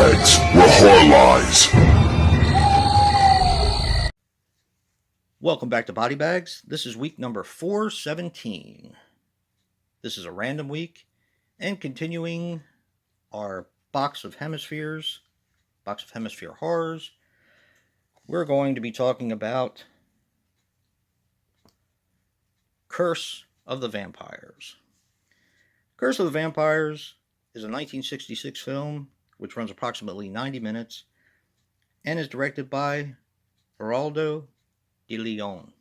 BodyBags, where horror lies. Welcome back to BodyBags. This is week number 417. This is a random week, and continuing our box of hemisphere horrors, we're going to be talking about Curse of the Vampires. Curse of the Vampires is a 1966 film which runs approximately 90 minutes and is directed by Geraldo de Leon.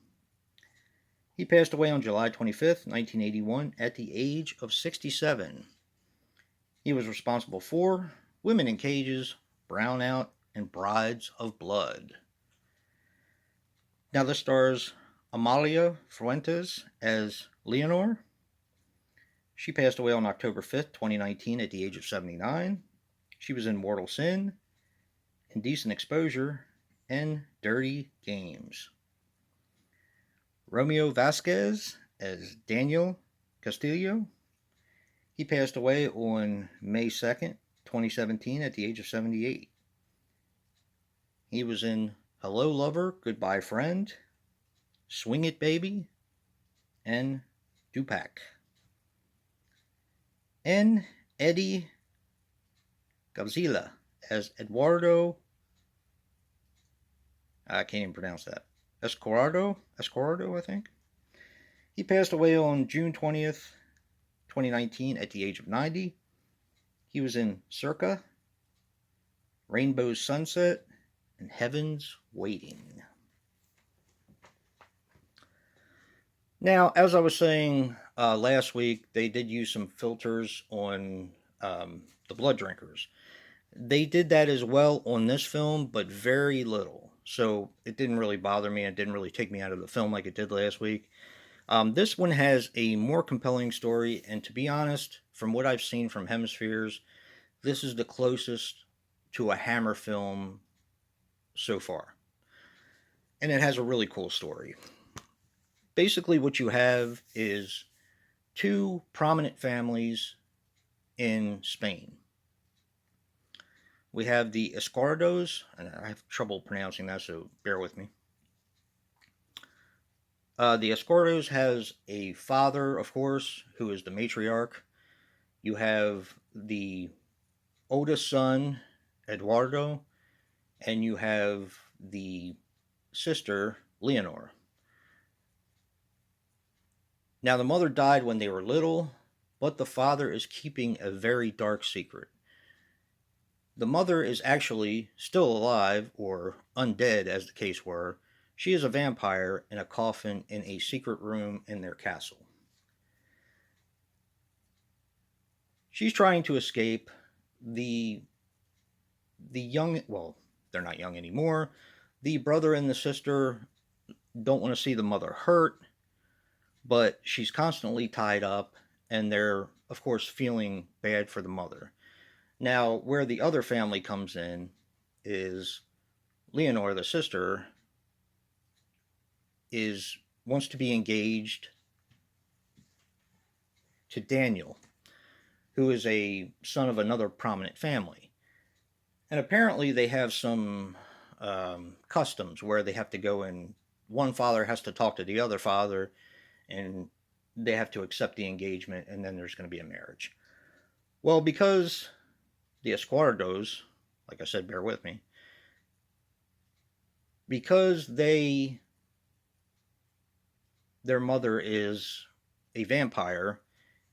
He passed away on July 25th, 1981 at the age of 67. He was responsible for Women in Cages, Brownout, and Brides of Blood. Now this stars Amalia Fuentes as Leonor. She passed away on October 5th, 2019 at the age of 79. She was in Mortal Sin, Indecent Exposure, and Dirty Games. Romeo Vasquez as Daniel Castillo. He passed away on May 2nd, 2017 at the age of 78. He was in Hello Lover, Goodbye Friend, Swing It Baby, and Dupac. And Eddie Gavzila as Eduardo, I can't even pronounce that, Escorado, I think. He passed away on June 20th, 2019 at the age of 90. He was in Circa, Rainbow Sunset, and Heaven's Waiting. Now, as I was saying last week, they did use some filters on the Blood Drinkers. They did that as well on this film, but very little. So it didn't really bother me. It didn't really take me out of the film like it did last week. This one has a more compelling story, and to be honest, from what I've seen from Hemispheres, this is the closest to a Hammer film so far. And it has a really cool story. Basically, what you have is two prominent families in Spain. We have the Escordos, and I have trouble pronouncing that, so bear with me. The Escordos has a father, of course, who is the matriarch. You have the oldest son, Eduardo, and you have the sister, Leonor. Now, the mother died when they were little, but the father is keeping a very dark secret. The mother is actually still alive, or undead as the case were. She is a vampire in a coffin in a secret room in their castle. She's trying to escape. The young, well, they're not young anymore. The brother and the sister don't want to see the mother hurt, but she's constantly tied up, and they're, of course, feeling bad for the mother. Now, where the other family comes in is Leonor, the sister, wants to be engaged to Daniel, who is a son of another prominent family. And apparently they have some customs where they have to go and one father has to talk to the other father, and they have to accept the engagement, and then there's going to be a marriage. Well, because the Escuardos, like I said, bear with me, because their mother is a vampire,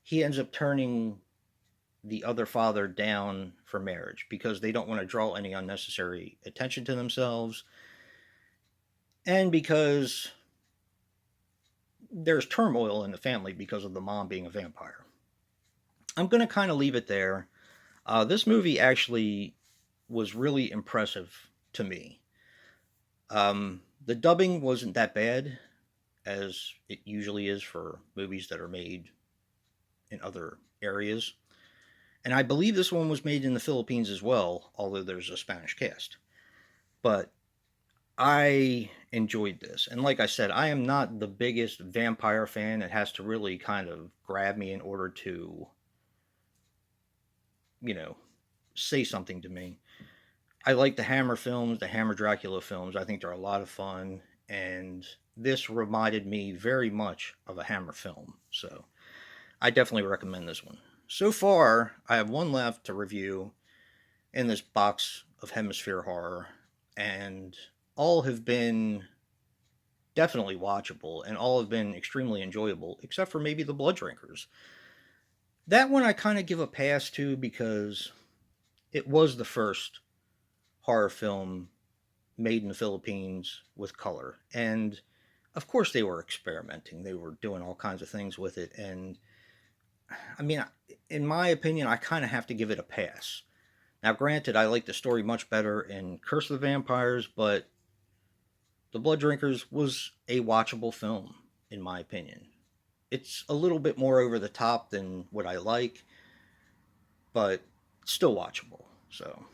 he ends up turning the other father down for marriage because they don't want to draw any unnecessary attention to themselves, and because there's turmoil in the family because of the mom being a vampire. I'm going to kind of leave it there. This movie actually was really impressive to me. The dubbing wasn't that bad, as it usually is for movies that are made in other areas. And I believe this one was made in the Philippines as well, although there's a Spanish cast. But I enjoyed this. And like I said, I am not the biggest vampire fan. It has to really kind of grab me in order to, say something to me. I like the Hammer films, the Hammer Dracula films. I think they're a lot of fun, and this reminded me very much of a Hammer film. So I definitely recommend this one. So far, I have one left to review in this box of Hemisphere Horror, and all have been definitely watchable, and all have been extremely enjoyable, except for maybe the Blood Drinkers. That one I kind of give a pass to because it was the first horror film made in the Philippines with color. And of course, they were experimenting, they were doing all kinds of things with it. And I mean, in my opinion, I kind of have to give it a pass. Now, granted, I like the story much better in Curse of the Vampires, but The Blood Drinkers was a watchable film, in my opinion. It's a little bit more over the top than what I like, but still watchable. So,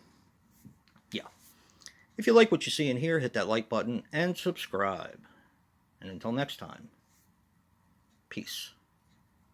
yeah. If you like what you see in here, hit that like button and subscribe. And until next time, peace.